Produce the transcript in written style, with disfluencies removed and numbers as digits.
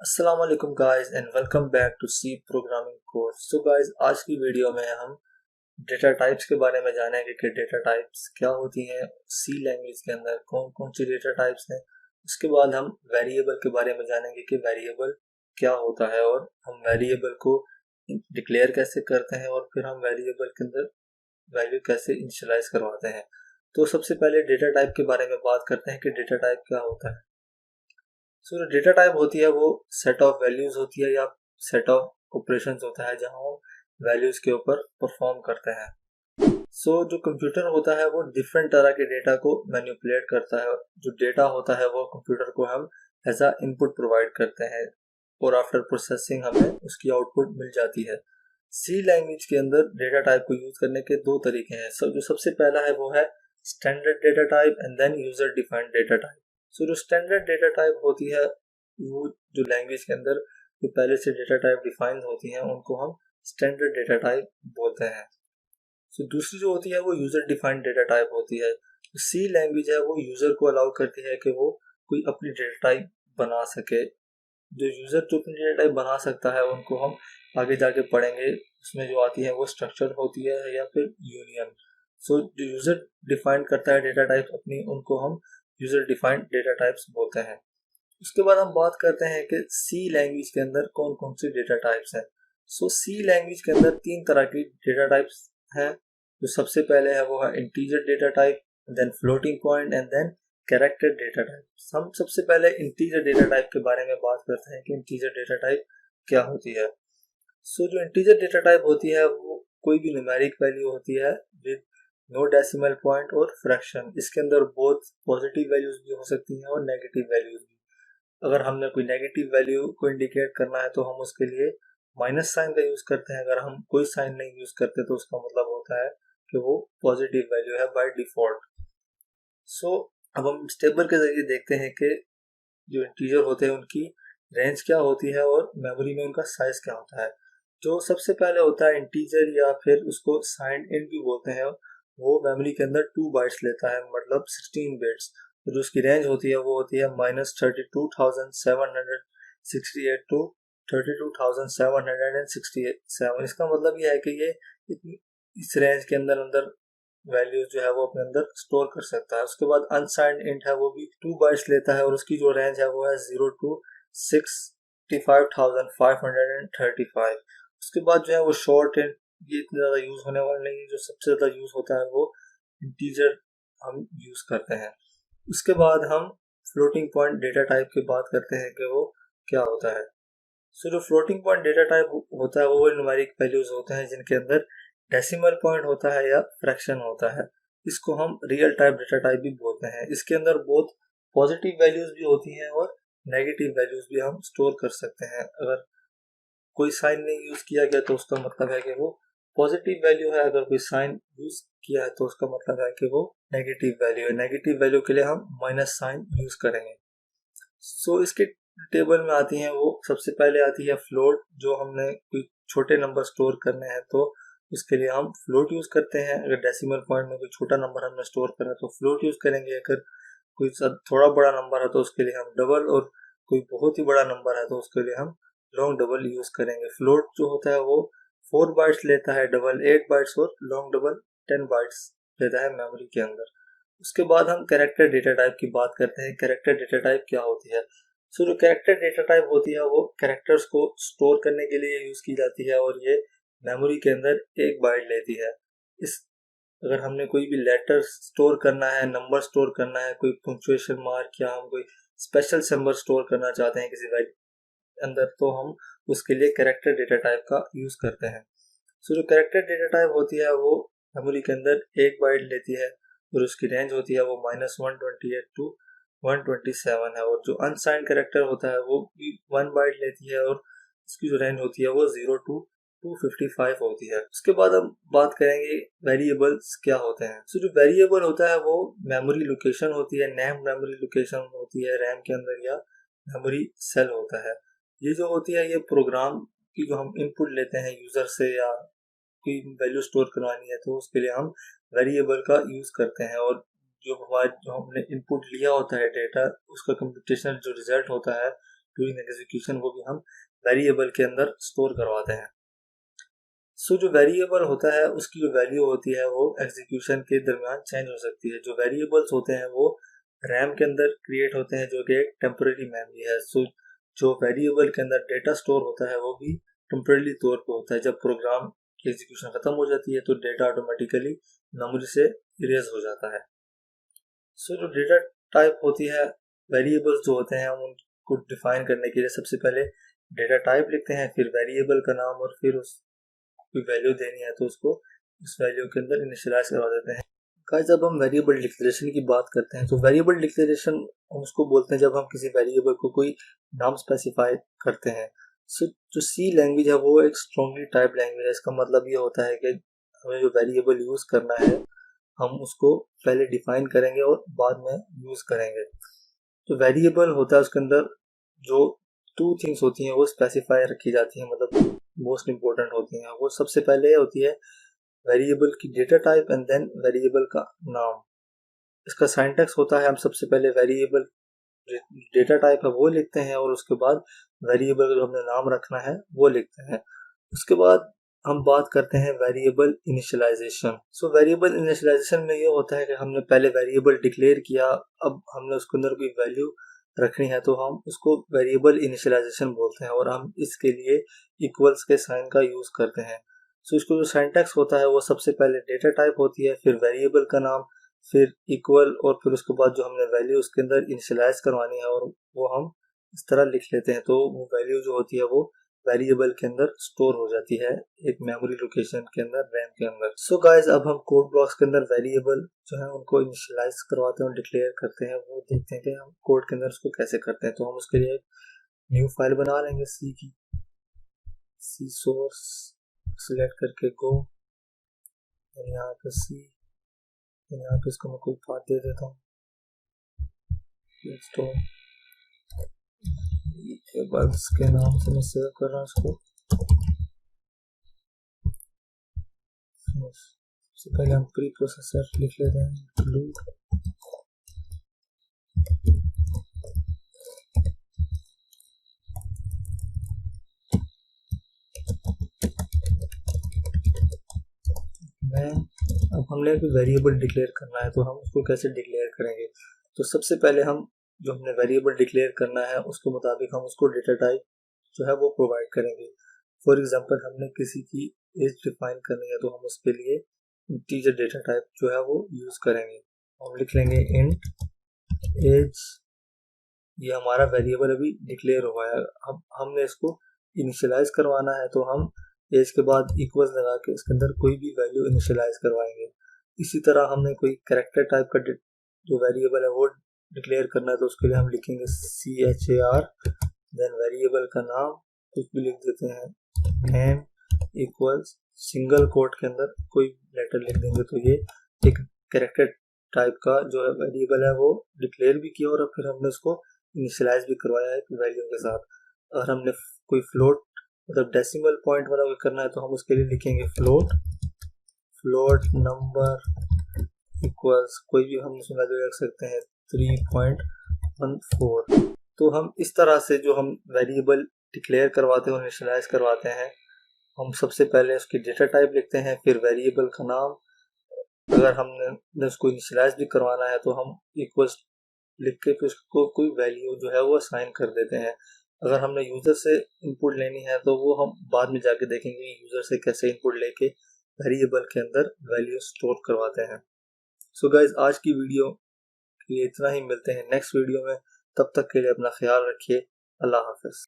अस्सलाम वालेकुम guys and welcome back to C programming course. So guys, आज की वीडियो में हम डेटा टाइप्स के बारे में जानेंगे कि डेटा टाइप्स क्या होती हैं, सी लैंग्वेज के अंदर कौन कौन सी डेटा टाइप्स हैं। उसके बाद हम वेरिएबल के बारे में जानेंगे कि वेरिएबल क्या होता है और हम वेरिएबल को डिक्लेयर कैसे करते हैं और फिर हम वेरिएबल के अंदर वैल्यू कैसे इनिशियलाइज करवाते हैं। तो सबसे पहले डेटा टाइप के बारे में बात करते हैं कि डेटा टाइप क्या होता है। सो जो डेटा टाइप होती है वो सेट ऑफ वैल्यूज होती है या सेट ऑफ ऑपरेशंस होता है जहां हम वैल्यूज के ऊपर परफॉर्म करते हैं। जो कंप्यूटर होता है वो डिफरेंट तरह के डेटा को मैनिपुलेट करता है। जो डेटा होता है वो कंप्यूटर को हम एज अ इनपुट प्रोवाइड करते हैं और आफ्टर प्रोसेसिंग हमें उसकी आउटपुट मिल जाती है। सी लैंग्वेज के अंदर डेटा टाइप को यूज करने के दो तरीके हैं। जो सबसे पहला है वो है standard data type and then user defined data type. जो स्टैंडर्ड डेटा टाइप होती है वो जो लैंग्वेज के अंदर जो पहले से डेटा टाइप डिफाइन होती हैं उनको हम स्टैंडर्ड डेटा टाइप बोलते हैं। दूसरी जो होती है वो यूजर डिफाइंड डेटा टाइप होती है। सी लैंग्वेज है वो यूजर को अलाउ करती है कि वो कोई अपनी डेटा टाइप बना सके। जो यूजर जो अपनी डेटा टाइप बना सकता है उनको हम आगे जाके पढ़ेंगे। उसमें जो आती है वो स्ट्रक्चर होती है या फिर यूनियन। जो यूजर डिफाइन करता है डेटा टाइप अपनी, उनको हम यूजर डिफाइंड डेटा टाइप्स बोलते हैं। उसके बाद हम बात करते हैं कि सी लैंग्वेज के अंदर कौन कौन सी डेटा टाइप्स हैं। सी लैंग्वेज के अंदर तीन तरह की डेटा टाइप्स हैं। जो सबसे पहले है वो है integer data type, then floating point and then character data type. हम सबसे पहले इंटीजर डेटा टाइप के बारे में बात करते हैं कि इंटीजर डेटा टाइप क्या होती है। जो इंटीजर डेटा टाइप होती है वो कोई भी न्यूमेरिक वैल्यू होती है विद नो डेसिमल पॉइंट और फ्रैक्शन। इसके अंदर बहुत पॉजिटिव वैल्यूज भी हो सकती हैं और नेगेटिव वैल्यूज भी। अगर हमने कोई नेगेटिव वैल्यू को इंडिकेट करना है तो हम उसके लिए माइनस साइन का यूज करते हैं। अगर हम कोई साइन नहीं यूज करते तो उसका मतलब होता है कि वो पॉजिटिव वैल्यू है बाय डिफॉल्ट। अब हम इस टेबल के जरिए देखते हैं कि जो इंटीजर होते हैं उनकी रेंज क्या होती है और मेमोरी में उनका साइज क्या होता है। जो सबसे पहले होता है इंटीजर या फिर उसको साइंड इंट भी बोलते हैं, वो मेमोरी के अंदर 2 बाइट्स लेता है, मतलब 16 बिट्स। जो उसकी रेंज होती है वो होती है -32,768 टू 32,767। इसका मतलब ये है कि ये इस रेंज के अंदर अंदर वैल्यूज जो है वो अपने अंदर स्टोर कर सकता है। उसके बाद अनसाइंड इंट है वो भी 2 बाइट्स लेता है और उसकी जो रेंज है वो है 0 टू 65,535। उसके बाद जो है वो शॉर्ट इंट, ये इतना ज़्यादा यूज होने वाला नहीं है। जो सबसे ज़्यादा यूज होता है वो इंटीजर हम यूज करते हैं। उसके बाद हम फ्लोटिंग पॉइंट डेटा टाइप की बात करते हैं कि वो क्या होता है। जो फ्लोटिंग पॉइंट डेटा टाइप होता है वो न्यूमेरिक वैल्यूज होते हैं जिनके अंदर डेसिमल पॉइंट होता है या फ्रैक्शन होता है। इसको हम रियल टाइप डेटा टाइप भी बोलते हैं। इसके अंदर बहुत पॉजिटिव वैल्यूज भी होती हैं और नेगेटिव वैल्यूज भी हम स्टोर कर सकते हैं। अगर कोई साइन नहीं यूज किया गया तो उसका मतलब है कि वो पॉजिटिव वैल्यू है। अगर कोई साइन यूज किया है तो उसका मतलब है कि वो नेगेटिव वैल्यू है। नेगेटिव वैल्यू के लिए हम माइनस साइन यूज करेंगे। इसके टेबल में आती हैं वो सबसे पहले आती है फ्लोट। जो हमने कोई छोटे नंबर स्टोर करने हैं तो उसके लिए हम फ्लोट यूज करते हैं। अगर डेसिमल पॉइंट में कोई छोटा नंबर हमने स्टोर करना है तो फ्लोट यूज करेंगे। अगर कोई थोड़ा बड़ा नंबर है तो उसके लिए हम डबल, और कोई बहुत ही बड़ा नंबर है तो उसके लिए हम लॉन्ग डबल यूज करेंगे। फ्लोट जो होता है वो 4 बाइट्स लेता है, डबल 8 बाइट्स और लॉन्ग डबल 10 बाइट्स लेता है मेमोरी के अंदर। उसके बाद हम कैरेक्टर डेटा टाइप की बात करते हैं। कैरेक्टर डेटा टाइप क्या होती है। जो कैरेक्टर डेटा टाइप होती है वो कैरेक्टर्स को स्टोर करने के लिए यूज की जाती है और ये मेमोरी के अंदर 1 बाइट लेती है। इस अगर हमने कोई भी लेटर स्टोर करना है, नंबर स्टोर करना है, कोई पंक्चुएशन मार्क या हम कोई स्पेशल सिंबल स्टोर करना चाहते हैं किसी वैल्यू अंदर, तो हम उसके लिए कैरेक्टर डेटा टाइप का यूज करते हैं। जो कैरेक्टर डेटा टाइप होती है वो मेमोरी के अंदर 1 बाइट लेती है और उसकी रेंज होती है वो -128 टू 127 है। और जो अनसाइंड कैरेक्टर होता है वो भी 1 बाइट लेती है और उसकी जो रेंज होती है वो 0 टू 255 होती है। उसके बाद हम बात करेंगे वेरिएबल्स क्या होते हैं। जो वेरिएबल होता है वो मेमोरी लोकेशन होती है, नेम मेमोरी लोकेशन होती है रैम के अंदर, या मेमोरी सेल होता है। ये जो होती है ये प्रोग्राम की जो हम इनपुट लेते हैं यूजर से या कोई वैल्यू स्टोर करवानी है तो उसके लिए हम वेरिएबल का यूज करते हैं। और जो हमने इनपुट लिया होता है डेटा, उसका कंप्यूटेशनल जो रिजल्ट होता है डूइंग एग्जीक्यूशन वो भी हम वेरिएबल के अंदर स्टोर करवाते हैं। सो जो वेरिएबल होता है उसकी जो वैल्यू होती है वो एग्जीक्यूशन के दरमियान चेंज हो सकती है। जो वेरिएबल्स होते हैं वो रैम के अंदर क्रिएट होते हैं जो कि एक टेम्परेरी मेमोरी है। सो जो वेरिएबल के अंदर डेटा स्टोर होता है वो भी टेम्परेरी तौर पर होता है। जब प्रोग्राम की एग्जीक्यूशन खत्म हो जाती है तो डेटा ऑटोमेटिकली मेमोरी से इरेज हो जाता है। सो जो डेटा टाइप होती है, वेरिएबल्स जो होते हैं हम उनको डिफाइन करने के लिए सबसे पहले डेटा टाइप लिखते हैं, फिर वेरिएबल का नाम, और फिर उस कोई वैल्यू देनी है तो उसको उस वैल्यू के अंदर इनिशियलाइज करवा देते हैं। गाइस जब हम वेरिएबल डिक्लेरेशन की बात करते हैं तो वेरिएबल डिक्लेरेशन हम उसको बोलते हैं जब हम किसी वेरिएबल को कोई नाम स्पेसिफाई करते हैं। सो जो सी लैंग्वेज है वो एक स्ट्रांगली टाइप लैंग्वेज है। इसका मतलब ये होता है कि हमें जो वेरिएबल यूज करना है हम उसको पहले डिफाइन करेंगे और बाद में यूज करेंगे। तो वेरिएबल होता है उसके अंदर जो टू थिंग्स होती हैं वो स्पेसिफाई रखी जाती हैं, मतलब मोस्ट इंपॉर्टेंट होती हैं। वो सबसे पहले होती है वेरिएबल की data type and then variable का नाम। इसका सिंटैक्स होता है हम सबसे पहले वेरिएबल डेटा टाइप है वो लिखते हैं और उसके बाद वेरिएबल जो हमने नाम रखना है वो लिखते हैं। उसके बाद हम बात करते हैं variable initialisation. So variable initialisation में ये होता है कि हमने पहले वेरिएबल डिक्लेयर किया, अब हमने उसके अंदर कोई वैल्यू रखनी है तो हम उसको वेरिएबल इनिशियलाइजेशन बोलते हैं और हम इसके लिए इक्वल्स के साइन का यूज करते हैं। सो इसको जो सिंटैक्स होता है वो सबसे पहले डेटा टाइप होती है, फिर वेरिएबल का नाम, फिर इक्वल, और फिर उसके बाद जो हमने वैल्यू उसके अंदर इनिशियलाइज करवानी है और वो हम इस तरह लिख लेते हैं। तो वो वैल्यू जो होती है वो वेरिएबल के अंदर स्टोर हो जाती है एक मेमोरी लोकेशन के अंदर, रैम के अंदर। सो गाइस अब हम कोड ब्लॉक्स के अंदर वेरिएबल जो है उनको इनिशियलाइज करवाते हैं और डिक्लेयर करते हैं। वो देखते हैं कि हम कोड के अंदर उसको कैसे करते हैं। तो हम उसके लिए न्यू फाइल बना लेंगे सी की, सी सोर्स सिलेक्ट करके गो, और यहाँ पे सी, यहाँ पे इसको मैं कोई पाथ दे देता हूँ। तो एक बार इसके नाम से मैं सेव कर रहा हूँ इसको। सबसे पहले हम प्री प्रोसेसर लिख लेते हैं, इंक्लूड अब हमने वेरिएबल डिक्लेयर करना है तो हम उसको कैसे डिक्लेयर करेंगे। तो सबसे पहले हम जो हमने वेरिएबल डिक्लेयर करना है उसके मुताबिक हम उसको डेटा टाइप जो है वो प्रोवाइड करेंगे। फॉर एग्जांपल हमने किसी की एज डिफाइन करनी है तो हम उसके लिए इंटीजर डेटा टाइप जो है वो यूज करेंगे। हम लिख लेंगे इंट एज, ये हमारा वेरिएबल अभी डिक्लेयर हुआ है। अब हमने इसको इनिशियलाइज करवाना है तो हम एज के बाद इक्वल लगा के इसके अंदर कोई भी वैल्यू इनिशियलाइज करवाएंगे। इसी तरह हमने कोई कैरेक्टर टाइप का जो वेरिएबल है वो डिक्लेयर करना है तो उसके लिए हम लिखेंगे CHAR, देन वेरिएबल का नाम कुछ भी लिख देते हैं, नेम इक्वल्स, सिंगल कोट के अंदर कोई लेटर लिख देंगे। तो ये एक कैरेक्टर टाइप का जो वेरिएबल है वो डिक्लेयर भी किया और फिर हमने उसको इनिशियलाइज भी करवाया है वैल्यू के साथ। अगर हमने कोई फ्लोट मतलब डेसिमल पॉइंट वाला करना है तो हम उसके लिए लिखेंगे फ्लोट नंबर इक्वल्स, कोई भी हम उसमें वैल्यू रख सकते हैं 3.14। तो हम इस तरह से जो हम वेरिएबल डिक्लेयर करवाते हैं और इनिशियलाइज करवाते हैं, हम सबसे पहले उसकी डेटा टाइप लिखते हैं, फिर वेरिएबल का नाम, अगर हमने उसको इनिशियलाइज भी करवाना है तो हम इक्वल्स लिख के फिर उसको कोई वैल्यू जो है वो असाइन कर देते हैं। अगर हमने यूजर से इनपुट लेनी है तो वो हम बाद में जाके देखेंगे यूजर से कैसे इनपुट लेके वेरिएबल के अंदर वैल्यू स्टोर करवाते हैं। सो गाइज आज की वीडियो के लिए इतना ही, मिलते हैं नेक्स्ट वीडियो में। तब तक के लिए अपना ख्याल रखिए। अल्लाह हाफिज।